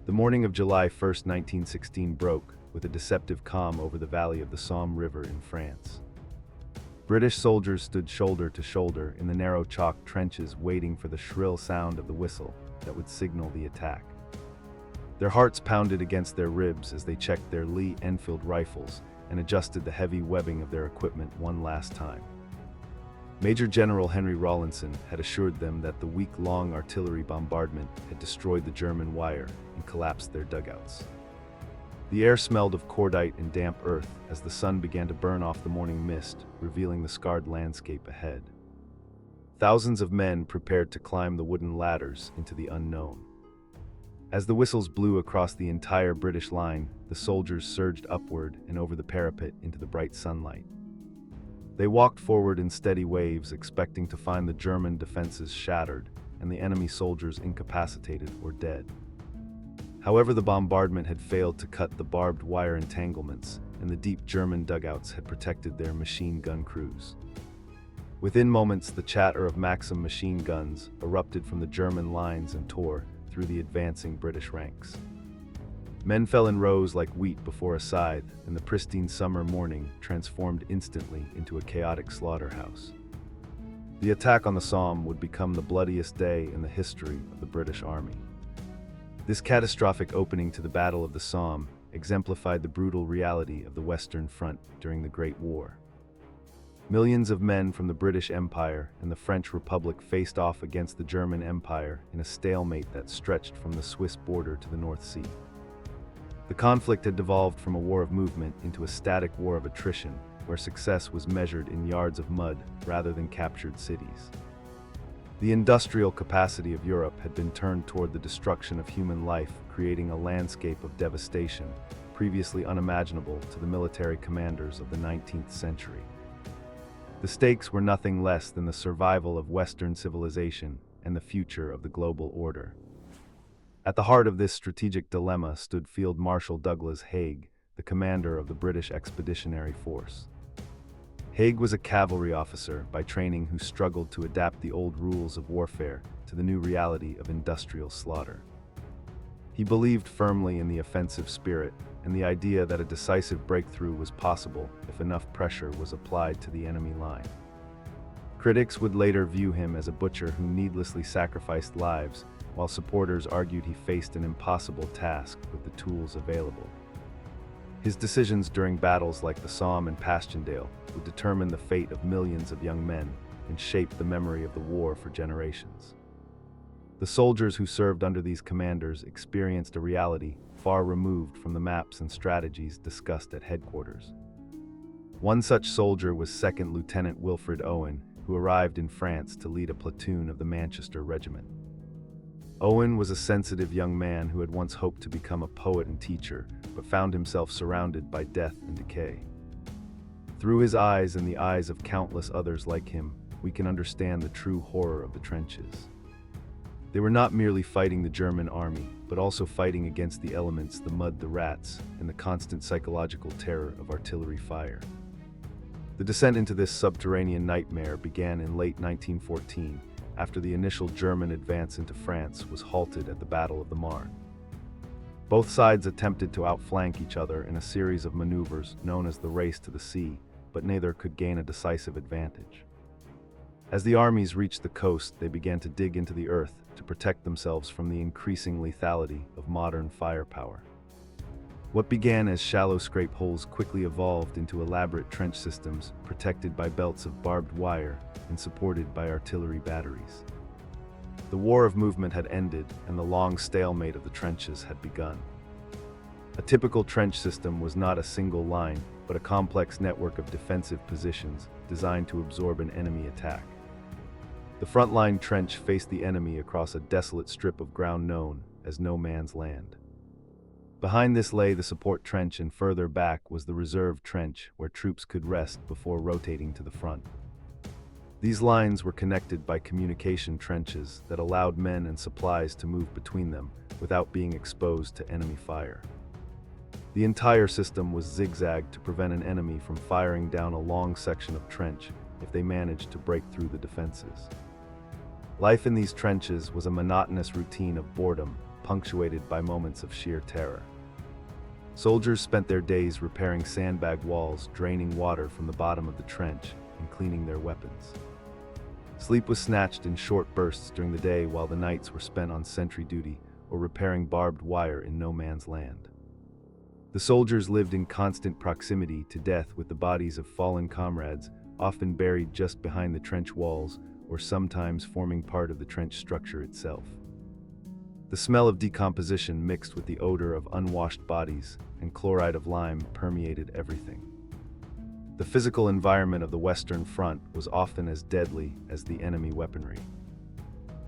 The morning of July 1st, 1916 broke, with a deceptive calm over the valley of the Somme River in France. British soldiers stood shoulder to shoulder in the narrow chalk trenches waiting for the shrill sound of the whistle that would signal the attack. Their hearts pounded against their ribs as they checked their Lee Enfield rifles and adjusted the heavy webbing of their equipment one last time. Major General Henry Rawlinson had assured them that the week-long artillery bombardment had destroyed the German wire and collapsed their dugouts. The air smelled of cordite and damp earth as the sun began to burn off the morning mist, revealing the scarred landscape ahead. Thousands of men prepared to climb the wooden ladders into the unknown. As the whistles blew across the entire British line, the soldiers surged upward and over the parapet into the bright sunlight. They walked forward in steady waves, expecting to find the German defenses shattered and the enemy soldiers incapacitated or dead. However, the bombardment had failed to cut the barbed wire entanglements, and the deep German dugouts had protected their machine gun crews. Within moments, the chatter of Maxim machine guns erupted from the German lines and tore through the advancing British ranks. Men fell in rows like wheat before a scythe, and the pristine summer morning transformed instantly into a chaotic slaughterhouse. The attack on the Somme would become the bloodiest day in the history of the British Army. This catastrophic opening to the Battle of the Somme exemplified the brutal reality of the Western Front during the Great War. Millions of men from the British Empire and the French Republic faced off against the German Empire in a stalemate that stretched from the Swiss border to the North Sea. The conflict had devolved from a war of movement into a static war of attrition, where success was measured in yards of mud rather than captured cities. The industrial capacity of Europe had been turned toward the destruction of human life, creating a landscape of devastation previously unimaginable to the military commanders of the 19th century. The stakes were nothing less than the survival of Western civilization and the future of the global order. At the heart of this strategic dilemma stood Field Marshal Douglas Haig, the commander of the British Expeditionary Force. Haig was a cavalry officer by training who struggled to adapt the old rules of warfare to the new reality of industrial slaughter. He believed firmly in the offensive spirit and the idea that a decisive breakthrough was possible if enough pressure was applied to the enemy line. Critics would later view him as a butcher who needlessly sacrificed lives, while supporters argued he faced an impossible task with the tools available. His decisions during battles like the Somme and Passchendaele would determine the fate of millions of young men and shape the memory of the war for generations. The soldiers who served under these commanders experienced a reality far removed from the maps and strategies discussed at headquarters. One such soldier was 2nd Lieutenant Wilfred Owen, who arrived in France to lead a platoon of the Manchester Regiment. Owen was a sensitive young man who had once hoped to become a poet and teacher, but found himself surrounded by death and decay. Through his eyes and the eyes of countless others like him, we can understand the true horror of the trenches. They were not merely fighting the German army, but also fighting against the elements, the mud, the rats, and the constant psychological terror of artillery fire. The descent into this subterranean nightmare began in late 1914, after the initial German advance into France was halted at the Battle of the Marne. Both sides attempted to outflank each other in a series of maneuvers known as the Race to the Sea, but neither could gain a decisive advantage. As the armies reached the coast, they began to dig into the earth to protect themselves from the increasing lethality of modern firepower. What began as shallow scrape holes quickly evolved into elaborate trench systems protected by belts of barbed wire and supported by artillery batteries. The war of movement had ended, and the long stalemate of the trenches had begun. A typical trench system was not a single line, but a complex network of defensive positions designed to absorb an enemy attack. The front-line trench faced the enemy across a desolate strip of ground known as no man's land. Behind this lay the support trench, and further back was the reserve trench where troops could rest before rotating to the front. These lines were connected by communication trenches that allowed men and supplies to move between them without being exposed to enemy fire. The entire system was zigzagged to prevent an enemy from firing down a long section of trench if they managed to break through the defenses. Life in these trenches was a monotonous routine of boredom, punctuated by moments of sheer terror. Soldiers spent their days repairing sandbag walls, draining water from the bottom of the trench, and cleaning their weapons. Sleep was snatched in short bursts during the day while the nights were spent on sentry duty or repairing barbed wire in no man's land. The soldiers lived in constant proximity to death with the bodies of fallen comrades, often buried just behind the trench walls or sometimes forming part of the trench structure itself. The smell of decomposition mixed with the odor of unwashed bodies and chloride of lime permeated everything. The physical environment of the Western Front was often as deadly as the enemy weaponry.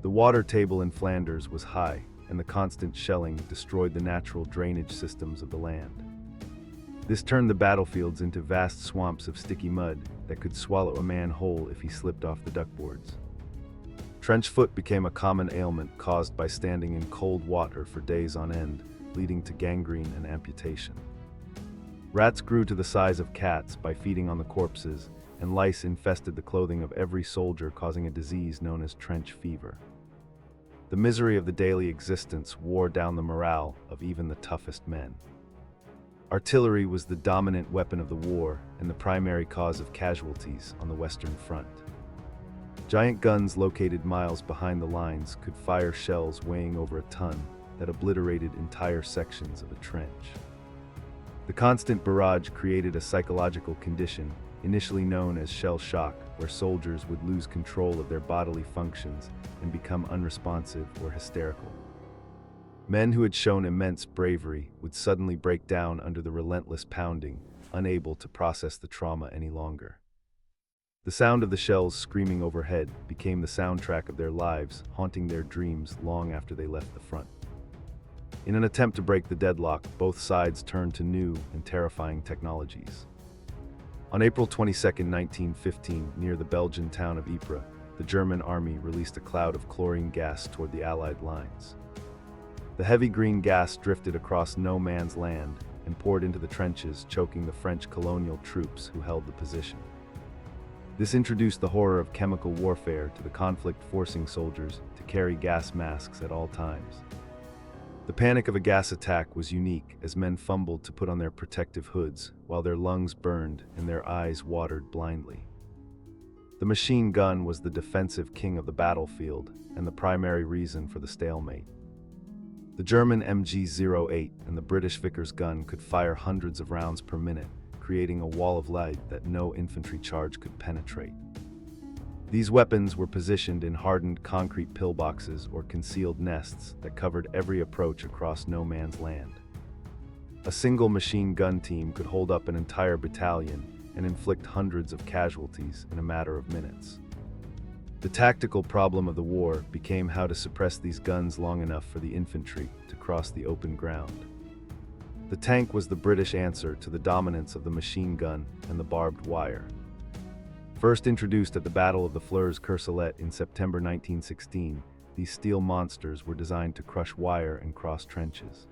The water table in Flanders was high, and the constant shelling destroyed the natural drainage systems of the land. This turned the battlefields into vast swamps of sticky mud that could swallow a man whole if he slipped off the duckboards. Trench foot became a common ailment caused by standing in cold water for days on end, leading to gangrene and amputation. Rats grew to the size of cats by feeding on the corpses, and lice infested the clothing of every soldier, causing a disease known as trench fever. The misery of the daily existence wore down the morale of even the toughest men. Artillery was the dominant weapon of the war and the primary cause of casualties on the Western Front. Giant guns located miles behind the lines could fire shells weighing over a ton that obliterated entire sections of a trench. The constant barrage created a psychological condition, initially known as shell shock, where soldiers would lose control of their bodily functions and become unresponsive or hysterical. Men who had shown immense bravery would suddenly break down under the relentless pounding, unable to process the trauma any longer. The sound of the shells screaming overhead became the soundtrack of their lives, haunting their dreams long after they left the front. In an attempt to break the deadlock, both sides turned to new and terrifying technologies. On April 22, 1915, near the Belgian town of Ypres, the German army released a cloud of chlorine gas toward the Allied lines. The heavy green gas drifted across no man's land and poured into the trenches, choking the French colonial troops who held the position. This introduced the horror of chemical warfare to the conflict, forcing soldiers to carry gas masks at all times. The panic of a gas attack was unique, as men fumbled to put on their protective hoods while their lungs burned and their eyes watered blindly. The machine gun was the defensive king of the battlefield and the primary reason for the stalemate. The German MG-08 and the British Vickers gun could fire hundreds of rounds per minute, creating a wall of light that no infantry charge could penetrate. These weapons were positioned in hardened concrete pillboxes or concealed nests that covered every approach across no man's land. A single machine gun team could hold up an entire battalion and inflict hundreds of casualties in a matter of minutes. The tactical problem of the war became how to suppress these guns long enough for the infantry to cross the open ground. The tank was the British answer to the dominance of the machine gun and the barbed wire. First introduced at the Battle of the Flers-Courcelette in September 1916, these steel monsters were designed to crush wire and cross trenches.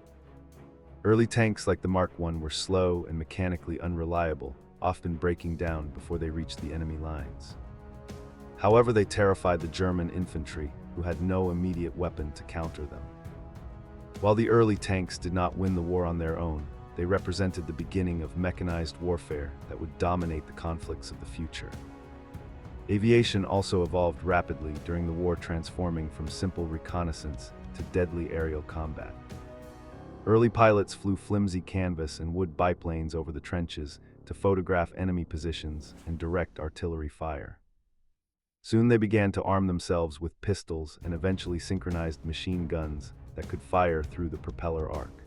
Early tanks like the Mark I were slow and mechanically unreliable, often breaking down before they reached the enemy lines. However, they terrified the German infantry, who had no immediate weapon to counter them. While the early tanks did not win the war on their own, they represented the beginning of mechanized warfare that would dominate the conflicts of the future. Aviation also evolved rapidly during the war, transforming from simple reconnaissance to deadly aerial combat. Early pilots flew flimsy canvas and wood biplanes over the trenches to photograph enemy positions and direct artillery fire. Soon they began to arm themselves with pistols and eventually synchronized machine guns that could fire through the propeller arc.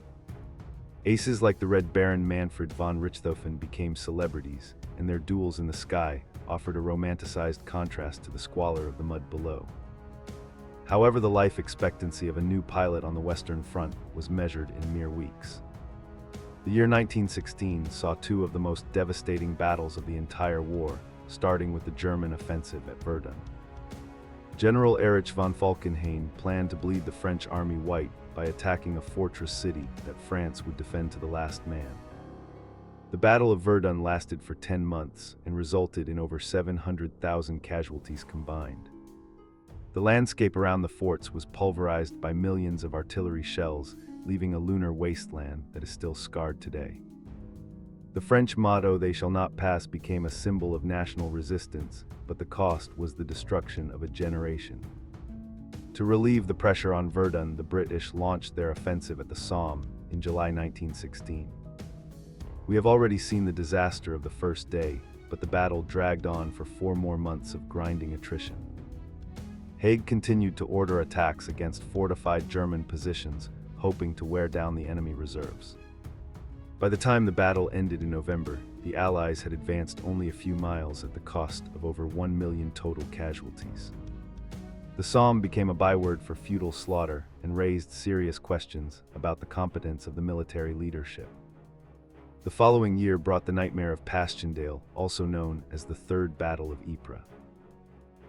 Aces like the Red Baron Manfred von Richthofen became celebrities, and their duels in the sky offered a romanticized contrast to the squalor of the mud below. However, the life expectancy of a new pilot on the Western Front was measured in mere weeks. The year 1916 saw two of the most devastating battles of the entire war, starting with the German offensive at Verdun. General Erich von Falkenhayn planned to bleed the French army white by attacking a fortress city that France would defend to the last man. The Battle of Verdun lasted for 10 months and resulted in over 700,000 casualties combined. The landscape around the forts was pulverized by millions of artillery shells, leaving a lunar wasteland that is still scarred today. The French motto, "They shall not pass," became a symbol of national resistance, but the cost was the destruction of a generation. To relieve the pressure on Verdun, the British launched their offensive at the Somme in July 1916. We have already seen the disaster of the first day, but the battle dragged on for 4 more months of grinding attrition. Haig continued to order attacks against fortified German positions, hoping to wear down the enemy reserves. By the time the battle ended in November, the Allies had advanced only a few miles at the cost of over 1 million total casualties. The Somme became a byword for futile slaughter and raised serious questions about the competence of the military leadership. The following year brought the nightmare of Passchendaele, also known as the Third Battle of Ypres.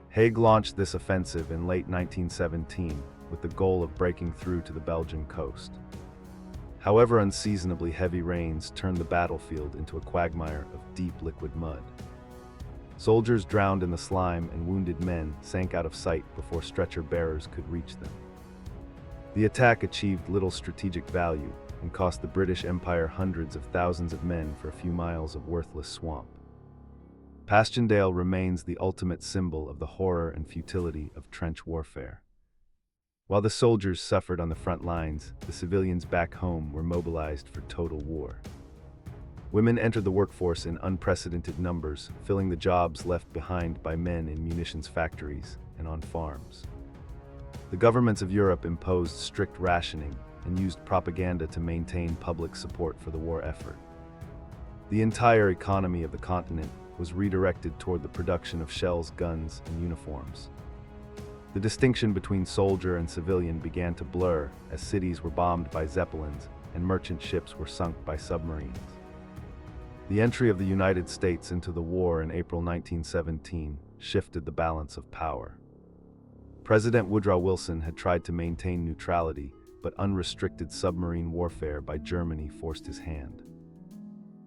Haig launched this offensive in late 1917 with the goal of breaking through to the Belgian coast. However, unseasonably heavy rains turned the battlefield into a quagmire of deep liquid mud. Soldiers drowned in the slime and wounded men sank out of sight before stretcher bearers could reach them. The attack achieved little strategic value and cost the British Empire hundreds of thousands of men for a few miles of worthless swamp. Passchendaele remains the ultimate symbol of the horror and futility of trench warfare. While the soldiers suffered on the front lines, the civilians back home were mobilized for total war. Women entered the workforce in unprecedented numbers, filling the jobs left behind by men in munitions factories and on farms. The governments of Europe imposed strict rationing and used propaganda to maintain public support for the war effort. The entire economy of the continent was redirected toward the production of shells, guns, and uniforms. The distinction between soldier and civilian began to blur as cities were bombed by zeppelins and merchant ships were sunk by submarines. The entry of the United States into the war in April 1917 shifted the balance of power. President Woodrow Wilson had tried to maintain neutrality, but unrestricted submarine warfare by Germany forced his hand.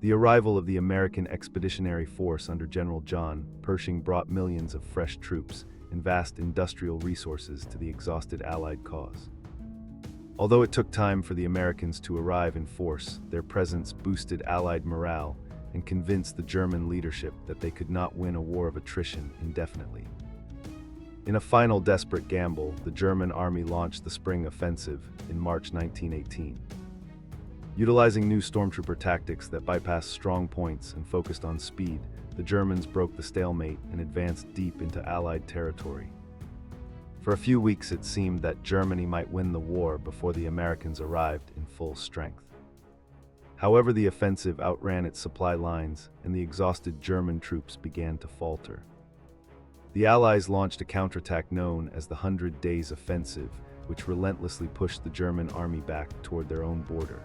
The arrival of the American Expeditionary Force under General John Pershing brought millions of fresh troops and vast industrial resources to the exhausted Allied cause. Although it took time for the Americans to arrive in force, their presence boosted Allied morale and convinced the German leadership that they could not win a war of attrition indefinitely. In a final desperate gamble, the German army launched the Spring Offensive in March 1918. Utilizing new stormtrooper tactics that bypassed strong points and focused on speed, the Germans broke the stalemate and advanced deep into Allied territory. For a few weeks it seemed that Germany might win the war before the Americans arrived in full strength. However, the offensive outran its supply lines and the exhausted German troops began to falter. The Allies launched a counterattack known as the 100 Days Offensive, which relentlessly pushed the German army back toward their own border.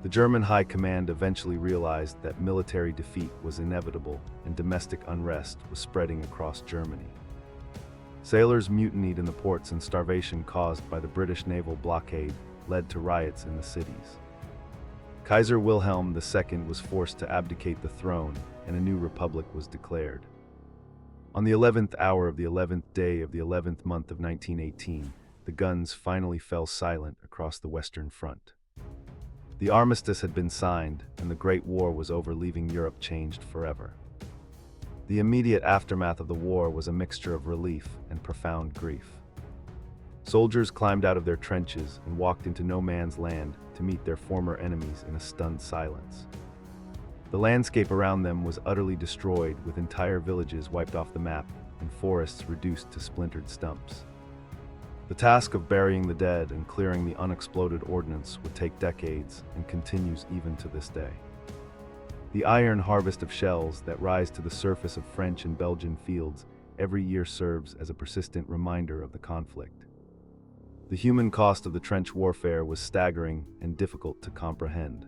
The German High Command eventually realized that military defeat was inevitable and domestic unrest was spreading across Germany. Sailors mutinied in the ports and starvation caused by the British naval blockade led to riots in the cities. Kaiser Wilhelm II was forced to abdicate the throne and a new republic was declared. On the 11th hour of the 11th day of the 11th month of 1918, the guns finally fell silent across the Western Front. The armistice had been signed, and the Great War was over, leaving Europe changed forever. The immediate aftermath of the war was a mixture of relief and profound grief. Soldiers climbed out of their trenches and walked into no man's land to meet their former enemies in a stunned silence. The landscape around them was utterly destroyed, with entire villages wiped off the map and forests reduced to splintered stumps. The task of burying the dead and clearing the unexploded ordnance would take decades and continues even to this day. The iron harvest of shells that rise to the surface of French and Belgian fields every year serves as a persistent reminder of the conflict. The human cost of the trench warfare was staggering and difficult to comprehend.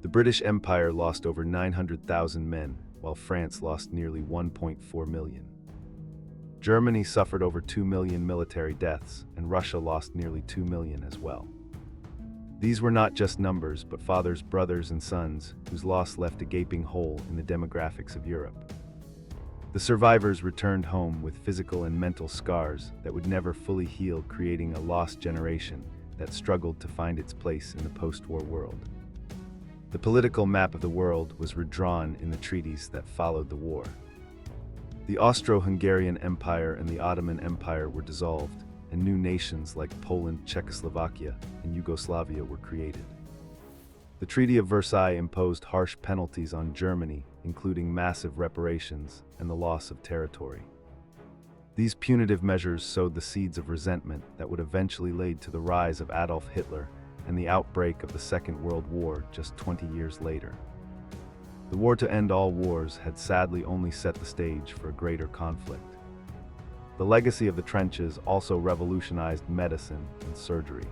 The British Empire lost over 900,000 men, while France lost nearly 1.4 million. Germany suffered over 2 million military deaths, and Russia lost nearly 2 million as well. These were not just numbers, but fathers, brothers, and sons, whose loss left a gaping hole in the demographics of Europe. The survivors returned home with physical and mental scars that would never fully heal, creating a lost generation that struggled to find its place in the post-war world. The political map of the world was redrawn in the treaties that followed the war. The Austro-Hungarian Empire and the Ottoman Empire were dissolved, and new nations like Poland, Czechoslovakia, and Yugoslavia were created. The Treaty of Versailles imposed harsh penalties on Germany, including massive reparations and the loss of territory. These punitive measures sowed the seeds of resentment that would eventually lead to the rise of Adolf Hitler and the outbreak of the Second World War just 20 years later. The war to end all wars had sadly only set the stage for a greater conflict. The legacy of the trenches also revolutionized medicine and surgery.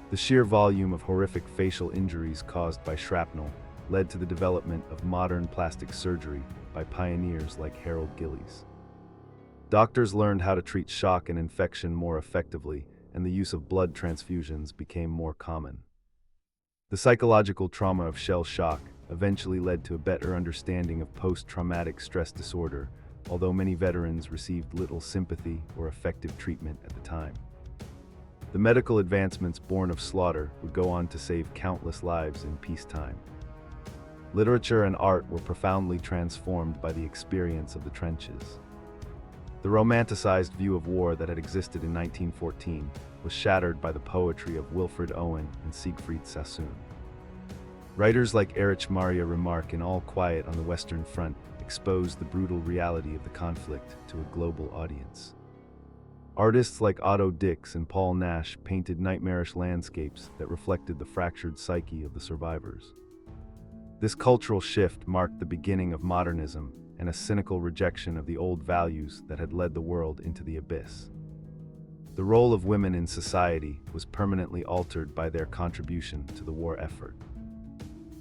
The sheer volume of horrific facial injuries caused by shrapnel led to the development of modern plastic surgery by pioneers like Harold Gillies. Doctors learned how to treat shock and infection more effectively, and the use of blood transfusions became more common. The psychological trauma of shell shock eventually led to a better understanding of post-traumatic stress disorder, although many veterans received little sympathy or effective treatment at the time. The medical advancements born of slaughter would go on to save countless lives in peacetime. Literature and art were profoundly transformed by the experience of the trenches. The romanticized view of war that had existed in 1914 was shattered by the poetry of Wilfred Owen and Siegfried Sassoon. Writers like Erich Maria Remarque in All Quiet on the Western Front exposed the brutal reality of the conflict to a global audience. Artists like Otto Dix and Paul Nash painted nightmarish landscapes that reflected the fractured psyche of the survivors. This cultural shift marked the beginning of modernism and a cynical rejection of the old values that had led the world into the abyss. The role of women in society was permanently altered by their contribution to the war effort.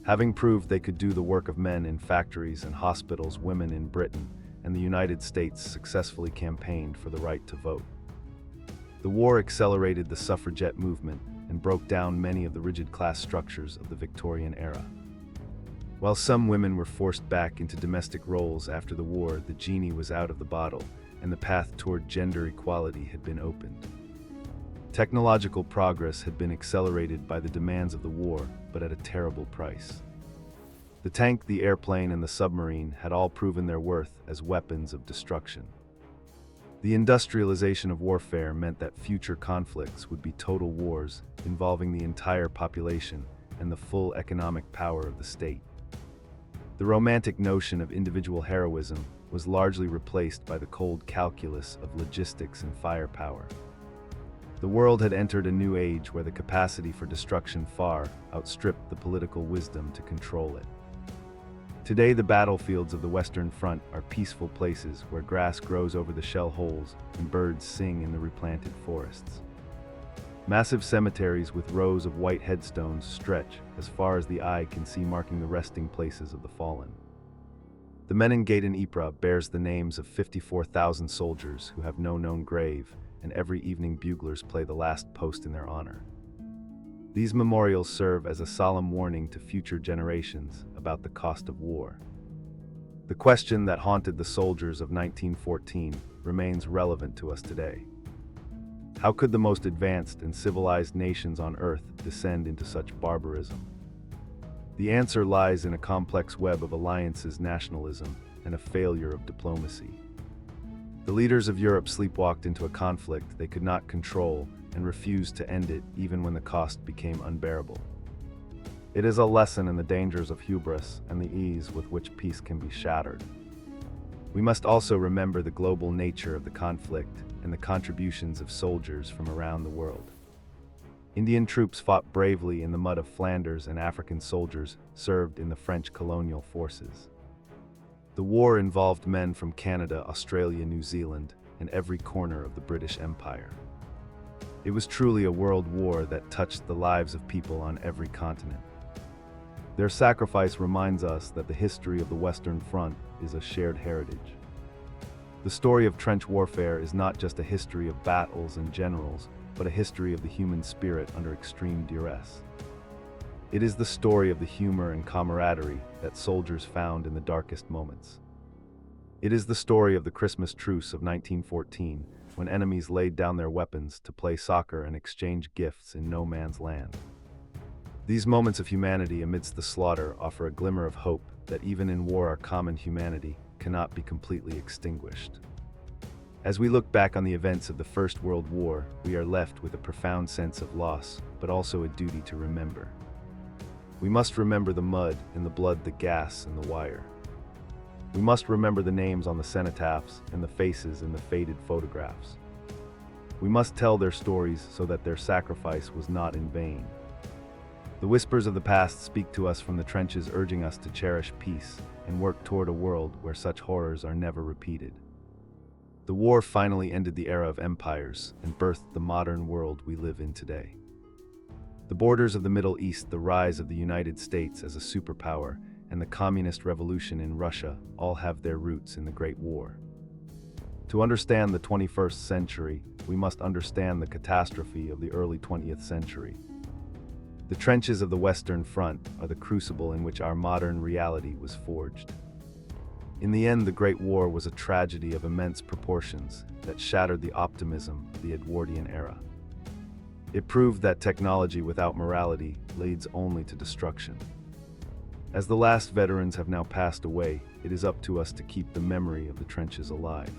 Having proved they could do the work of men in factories and hospitals, women in Britain and the United States successfully campaigned for the right to vote. The war accelerated the suffragette movement and broke down many of the rigid class structures of the Victorian era. While some women were forced back into domestic roles after the war, the genie was out of the bottle, and the path toward gender equality had been opened. Technological progress had been accelerated by the demands of the war, but at a terrible price. The tank, the airplane, and the submarine had all proven their worth as weapons of destruction. The industrialization of warfare meant that future conflicts would be total wars involving the entire population and the full economic power of the state. The romantic notion of individual heroism was largely replaced by the cold calculus of logistics and firepower. The world had entered a new age where the capacity for destruction far outstripped the political wisdom to control it. Today, the battlefields of the Western Front are peaceful places where grass grows over the shell holes and birds sing in the replanted forests. Massive cemeteries with rows of white headstones stretch as far as the eye can see, marking the resting places of the fallen. The Menengate in Ypres bears the names of 54,000 soldiers who have no known grave, and every evening buglers play the last post in their honor. These memorials serve as a solemn warning to future generations about the cost of war. The question that haunted the soldiers of 1914 remains relevant to us today. How could the most advanced and civilized nations on Earth descend into such barbarism? The answer lies in a complex web of alliances, nationalism, and a failure of diplomacy. The leaders of Europe sleepwalked into a conflict they could not control and refused to end it even when the cost became unbearable. It is a lesson in the dangers of hubris and the ease with which peace can be shattered. We must also remember the global nature of the conflict and the contributions of soldiers from around the world. Indian troops fought bravely in the mud of Flanders, and African soldiers served in the French colonial forces. The war involved men from Canada, Australia, New Zealand, and every corner of the British Empire. It was truly a world war that touched the lives of people on every continent. Their sacrifice reminds us that the history of the Western Front is a shared heritage. The story of trench warfare is not just a history of battles and generals, but a history of the human spirit under extreme duress. It is the story of the humor and camaraderie that soldiers found in the darkest moments. It is the story of the Christmas truce of 1914, when enemies laid down their weapons to play soccer and exchange gifts in no man's land. These moments of humanity amidst the slaughter offer a glimmer of hope that even in war our common humanity cannot be completely extinguished. As we look back on the events of the First World War, we are left with a profound sense of loss, but also a duty to remember. We must remember the mud and the blood, the gas and the wire. We must remember the names on the cenotaphs and the faces in the faded photographs. We must tell their stories so that their sacrifice was not in vain. The whispers of the past speak to us from the trenches, urging us to cherish peace and work toward a world where such horrors are never repeated. The war finally ended the era of empires and birthed the modern world we live in today. The borders of the Middle East, the rise of the United States as a superpower, and the communist revolution in Russia all have their roots in the Great War. To understand the 21st century, we must understand the catastrophe of the early 20th century. The trenches of the Western Front are the crucible in which our modern reality was forged. In the end, the Great War was a tragedy of immense proportions that shattered the optimism of the Edwardian era. It proved that technology without morality leads only to destruction. As the last veterans have now passed away, it is up to us to keep the memory of the trenches alive.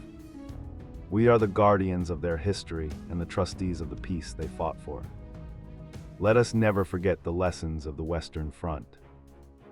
We are the guardians of their history and the trustees of the peace they fought for. Let us never forget the lessons of the Western Front.